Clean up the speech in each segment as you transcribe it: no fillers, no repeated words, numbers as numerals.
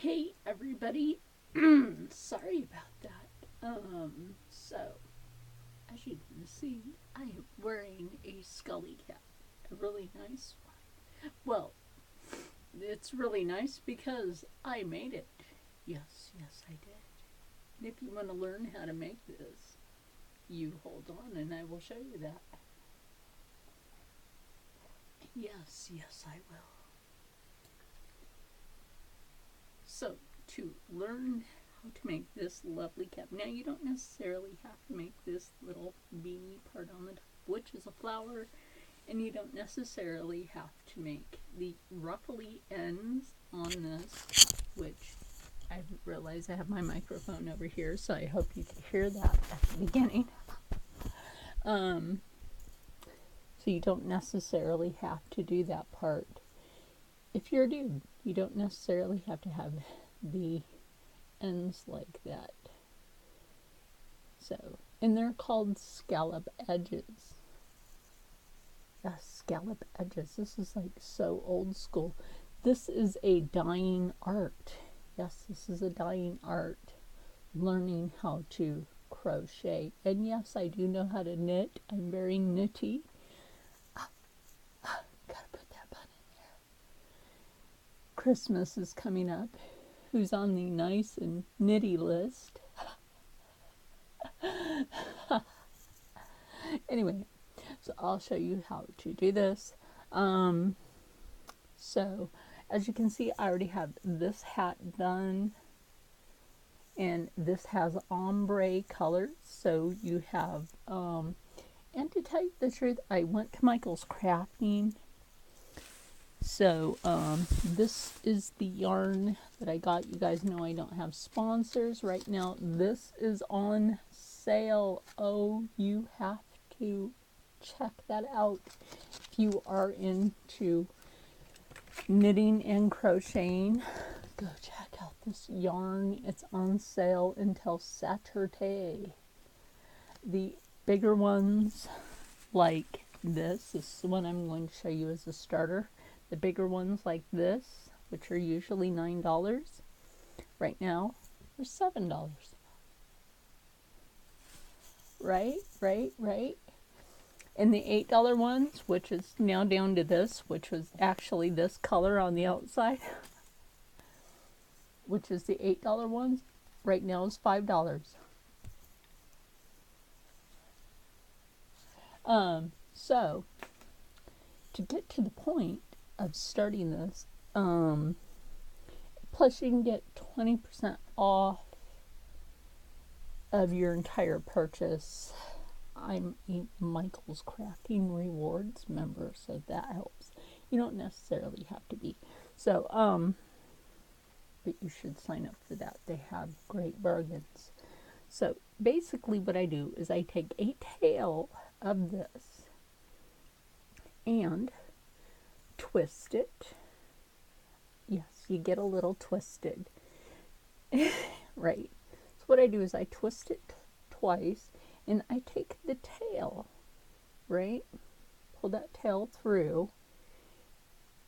Hey everybody, sorry about that. So, as you can see, I am wearing a skully cap, a really nice one. Well, it's really nice because I made it. Yes, I did. And if you want to learn how to make this, you hold on and I will show you that. Yes, I will. So, to learn how to make this lovely cap, now you don't necessarily have to make this little beanie part on the top, which is a flower, and you don't necessarily have to make the ruffly ends on this, which I realize I have my microphone over here, so I hope you can hear that at the beginning. So you don't necessarily have to do that part. If you're a dude, you don't necessarily have to have the ends like that. So, and they're called scallop edges. Scallop edges. This is like so old school. This is a dying art. Yes, this is a dying art. Learning how to crochet. And yes, I do know how to knit. I'm very knitty. Gotta put that bun in there. Christmas is coming up. Who's on the nice and knitty list? Anyway, so I'll show you how to do this. So as you can see, I already have this hat done, and this has ombre colors. So you have, and to tell you the truth, I went to Michael's Crafting. So this is the yarn that I got. You guys know I don't have sponsors right now. This is on sale. Oh, you have to check that out if you are into knitting and crocheting. Go check out this yarn. It's on sale until Saturday. The bigger ones like this is the one I'm going to show you as a starter. The bigger ones like this, which are usually $9, right now are $7. Right. And the $8 ones, which is now down to this, which was actually this color on the outside, which is the $8 ones, right now is $5. So to get to the point of starting this, plus you can get 20% off of your entire purchase. I'm a Michael's Crafting Rewards member, so that helps. You don't necessarily have to be. So, but you should sign up for that. They have great bargains. So basically what I do is I take a tail of this and twist it. Yes, you get a little twisted. Right. So what I do is I twist it twice, and I take the tail, right? Pull that tail through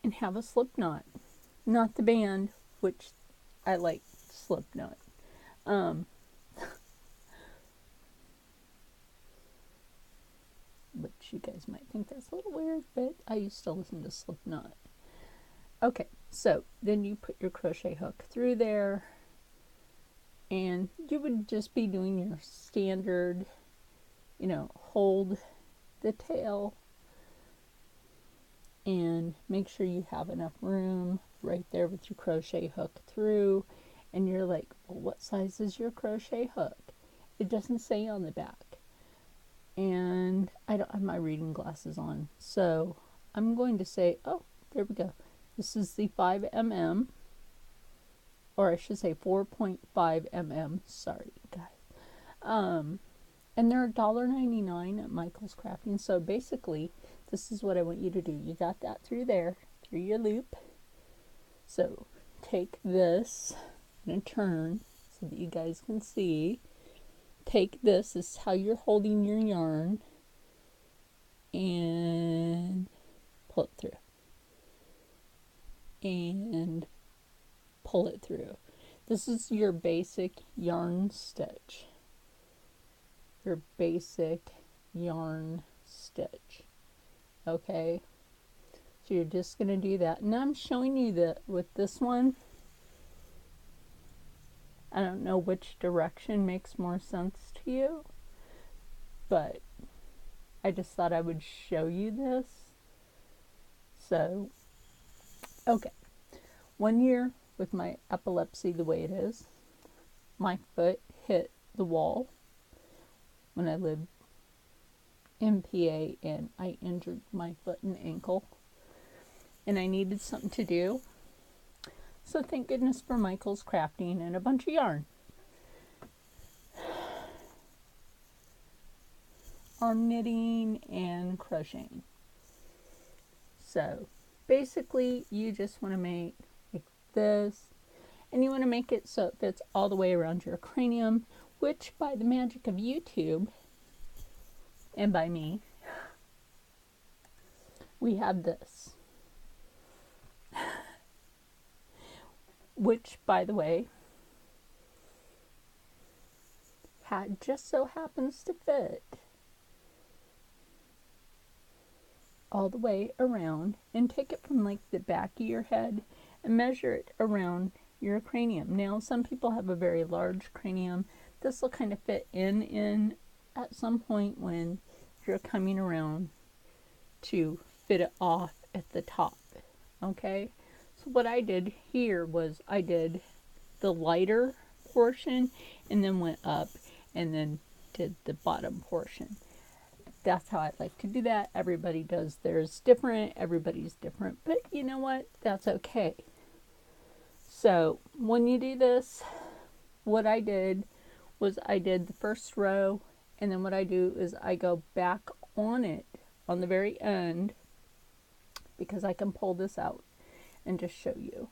and have a slip knot. Not the band, which I like slip knot. Which you guys might think that's a little weird, but I used to listen to Slipknot. Okay, so then you put your crochet hook through there, and you would just be doing your standard, hold the tail and make sure you have enough room right there with your crochet hook through. And you're like, well, what size is your crochet hook? It doesn't say on the back. And I don't have my reading glasses on, so I'm going to say, oh, there we go. This is the 5mm, or I should say 4.5mm. Sorry, guys. And they're $1.99 at Michael's Crafting. So basically, this is what I want you to do. You got that through there, through your loop. So take this and turn so that you guys can see. Take this is how you're holding your yarn, and pull it through, and pull it through. This is your basic yarn stitch. Your basic yarn stitch. Okay, so you're just going to do that. Now I'm showing you that with this one, I don't know which direction makes more sense to you, but I just thought I would show you this. So, okay, 1 year with my epilepsy the way it is, my foot hit the wall when I lived in PA, and I injured my foot and ankle, and I needed something to do. So thank goodness for Michael's Crafting and a bunch of yarn. Arm knitting and crocheting. So basically you just want to make like this, and you want to make it so it fits all the way around your cranium, which by the magic of YouTube and by me, we have this, which by the way just so happens to fit all the way around, and take it from like the back of your head and measure it around your cranium. Now some people have a very large cranium. This will kind of fit in at some point when you're coming around to fit it off at the top. Okay, so what I did here was I did the lighter portion and then went up and then did the bottom portion. That's how I like to do that. Everybody does theirs different. Everybody's different. But you know what? That's okay. So when you do this, what I did was I did the first row, and then what I do is I go back on it on the very end, because I can pull this out and just show you.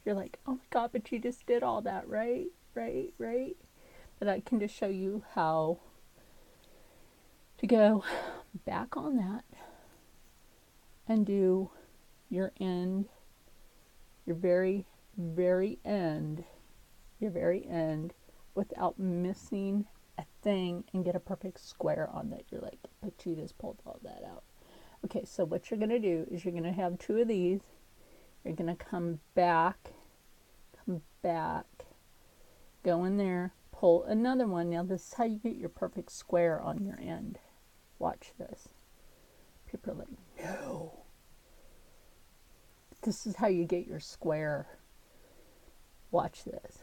You're like, oh my God, but you just did all that, right? Right? But I can just show you how to go back on that and do your end, your very end, without missing a thing, and get a perfect square on that. You're like, but you just pulled all that out. Okay, so what you're going to do is you're going to have 2 of these. You're going to come back, go in there, pull another one. Now this is how you get your perfect square on your end. Watch this. People are like, no. This is how you get your square. Watch this.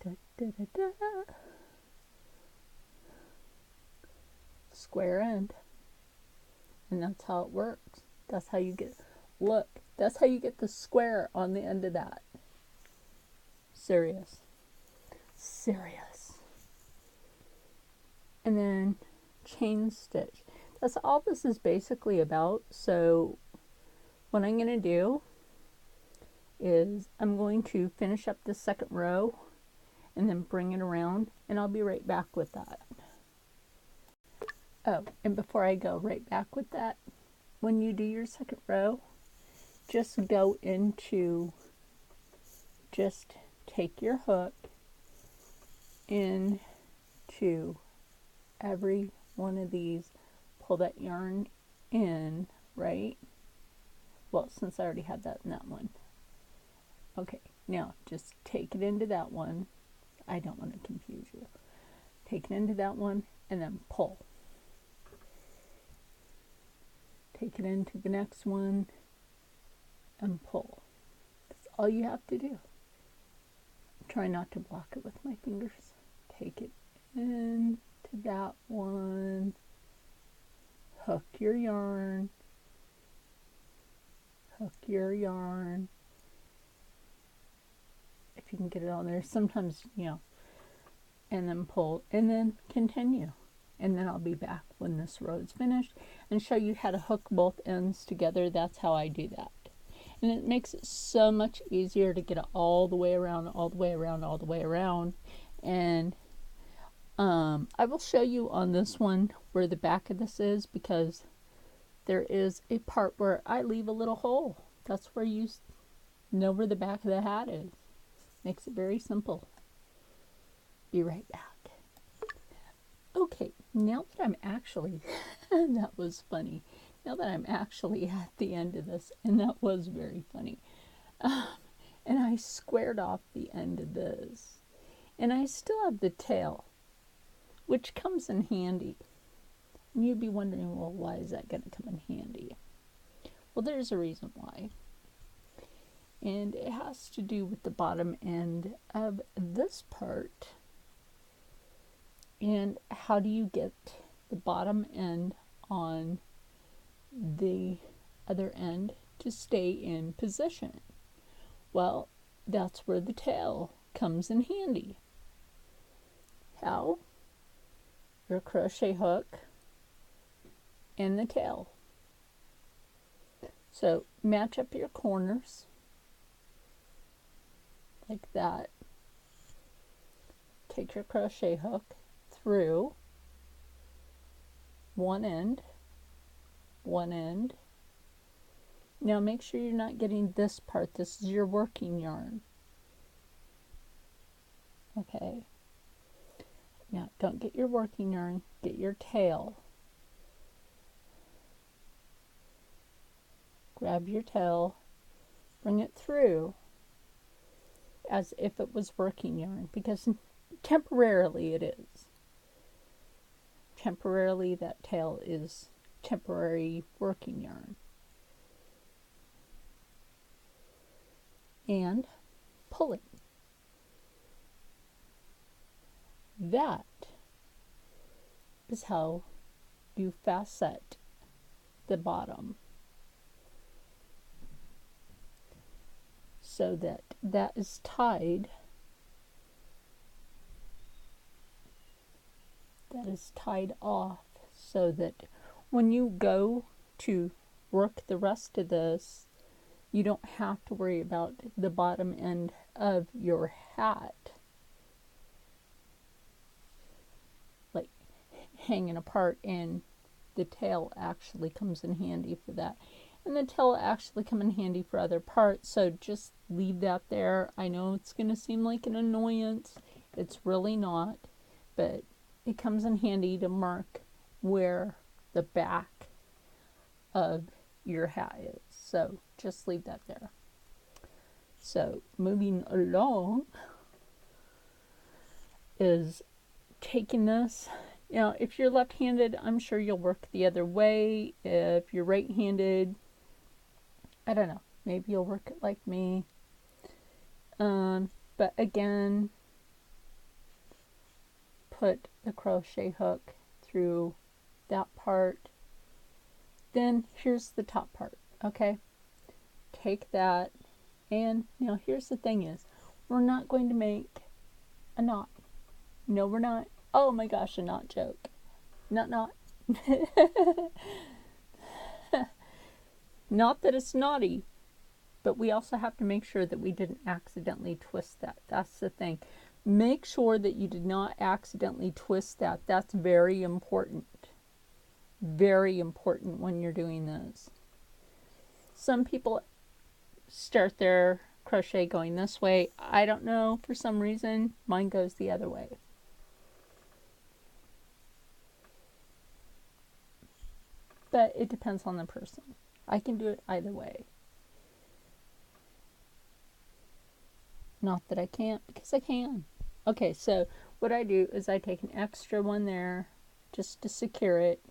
Da, da, da, da. Square end. And that's how it works. That's how you get, look, that's how you get the square on the end of that. Serious. And then chain stitch. That's all this is basically about. So what I'm going to do is I'm going to finish up the second row and then bring it around, and I'll be right back with that. Oh, and before I go right back with that, when you do your second row, just go into, just take your hook into every one of these, pull that yarn in, right? Well, since I already had that in that one. Okay, now just take it into that one. I don't want to confuse you. Take it into that one and then pull. Take it into the next one and pull. That's all you have to do. Try not to block it with my fingers. Take it into that one. Hook your yarn. Hook your yarn. If you can get it on there. Sometimes, you know. And then pull. And then continue. And then I'll be back when this row is finished and show you how to hook both ends together. That's how I do that. And it makes it so much easier to get it all the way around, all the way around, all the way around. And I will show you on this one where the back of this is, because there is a part where I leave a little hole. That's where you know where the back of the hat is. Makes it very simple. Be right back. Okay, now that I'm actually, that was funny. Now that I'm actually at the end of this, and that was very funny. And I squared off the end of this. And I still have the tail, which comes in handy. And you'd be wondering, well, why is that going to come in handy? Well, there's a reason why. And it has to do with the bottom end of this part. And how do you get the bottom end on the other end to stay in position? Well, that's where the tail comes in handy. How? Your crochet hook and the tail. So match up your corners like that. Take your crochet hook through one end. Now make sure you're not getting this part. This is your working yarn. Okay. Now don't get your working yarn, get your tail. Grab your tail, bring it through as if it was working yarn, because temporarily it is. Temporarily that tail is temporary working yarn. And pull it. That is how you facet the bottom, so that that is tied. That is tied off, so that when you go to work the rest of this, you don't have to worry about the bottom end of your hat like hanging apart, and the tail actually comes in handy for that. And the tail actually come in handy for other parts, so just leave that there. I know it's going to seem like an annoyance. It's really not, but it comes in handy to mark where the back of your hat is. So just leave that there. So moving along is taking this. Now, if you're left-handed, I'm sure you'll work the other way. If you're right-handed, I don't know. Maybe you'll work it like me. But again, put the crochet hook through that part. Then here's the top part, okay? Take that, and now here's the thing is, we're not going to make a knot. No, we're not. Oh my gosh, a knot joke. Not. Not that it's naughty, but we also have to make sure that we didn't accidentally twist that. That's the thing. Make sure that you did not accidentally twist that. That's very important. Very important when you're doing this. Some people start their crochet going this way. I don't know, for some reason, mine goes the other way. But it depends on the person. I can do it either way. Not that I can't, because I can. Okay, so what I do is I take an extra one there just to secure it,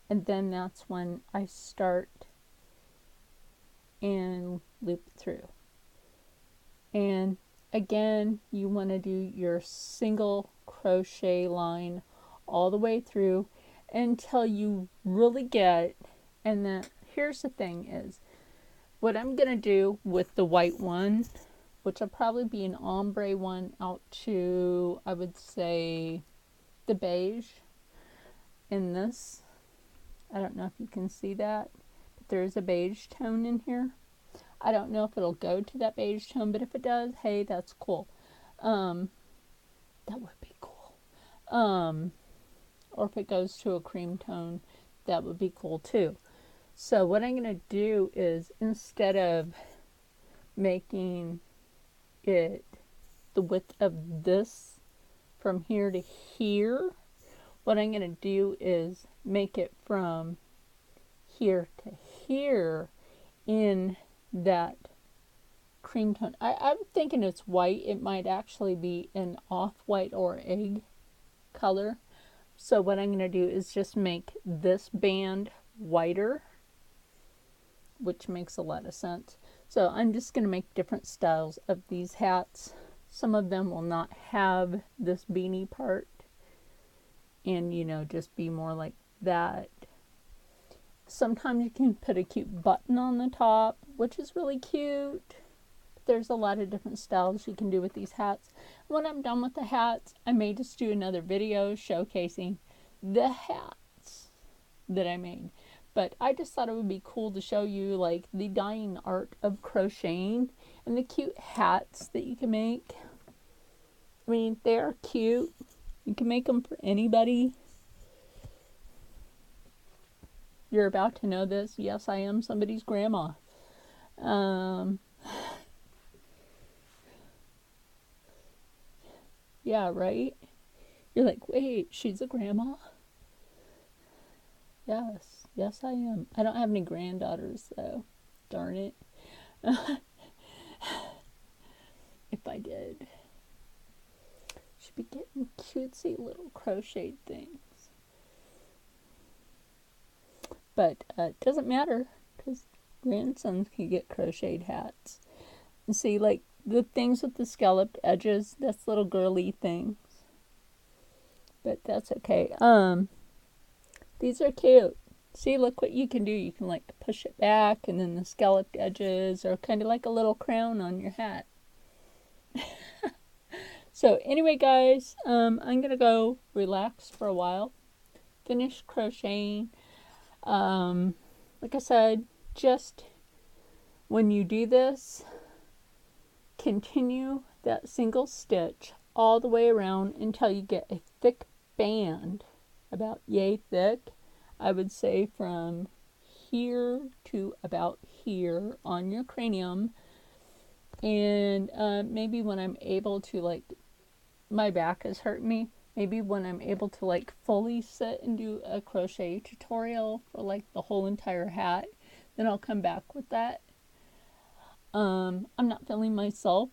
and then that's when I start and loop through. And again, you want to do your single crochet line all the way through until you really get. And then here's the thing is, what I'm going to do with the white one, which will probably be an ombre one out to, I would say, the beige in this. I don't know if you can see that, but there is a beige tone in here. I don't know if it'll go to that beige tone, but if it does, hey, that's cool. That would be cool. Or if it goes to a cream tone, that would be cool too. So what I'm going to do is, instead of making it the width of this from here to here, what I'm going to do is make it from here to here in that cream tone. I'm thinking it's white. It might actually be an off-white or egg color. So what I'm going to do is just make this band whiter, which makes a lot of sense. So I'm just going to make different styles of these hats. Some of them will not have this beanie part and, you know, just be more like that. Sometimes you can put a cute button on the top, which is really cute. There's a lot of different styles you can do with these hats. When I'm done with the hats, I may just do another video showcasing the hats that I made. But I just thought it would be cool to show you like the dying art of crocheting and the cute hats that you can make. I mean, they're cute. You can make them for anybody. You're about to know this. Yes, I am somebody's grandma. Yeah, right? You're like, wait, she's a grandma? Yes, I am. I don't have any granddaughters, though. Darn it. If I did. Should be getting cutesy little crocheted things. But it doesn't matter, because grandsons can get crocheted hats. And see, like, the things with the scalloped edges, that's little girly things. But that's okay. These are cute. See, look what you can do. You can, like, push it back, and then the scalloped edges are kind of like a little crown on your hat. So, anyway, guys, I'm going to go relax for a while. Finish crocheting. Like I said, just when you do this, continue that single stitch all the way around until you get a thick band, about yay thick. I would say from here to about here on your cranium. And maybe when I'm able to, like, my back is hurting me, maybe when I'm able to, like, fully sit and do a crochet tutorial for, like, the whole entire hat, then I'll come back with that. I'm not feeling myself.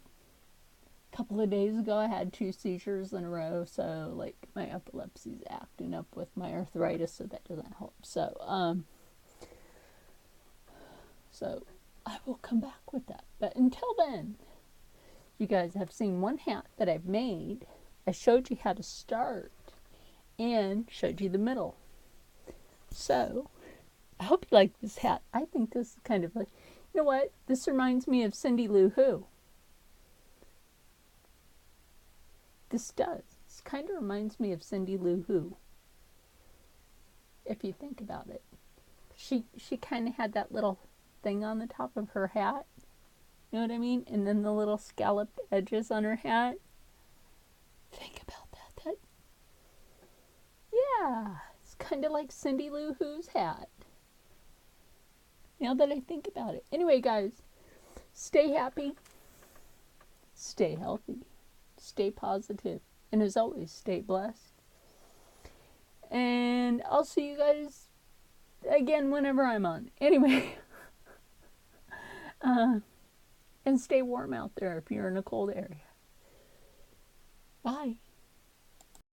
A couple of days ago, I had 2 seizures in a row, so, like, my epilepsy's acting up with my arthritis, so that doesn't help. So I will come back with that. But until then, you guys have seen one hat that I've made. I showed you how to start and showed you the middle. So I hope you like this hat. I think this is kind of like, you know what? This reminds me of Cindy Lou Who. This does. This kind of reminds me of Cindy Lou Who, if you think about it. She kind of had that little thing on the top of her hat. You know what I mean? And then the little scalloped edges on her hat. Think about that. Yeah, it's kind of like Cindy Lou Who's hat. Now that I think about it. Anyway, guys, stay happy, stay healthy, stay positive, and as always, stay blessed. And I'll see you guys again whenever I'm on. Anyway, and stay warm out there if you're in a cold area. Bye.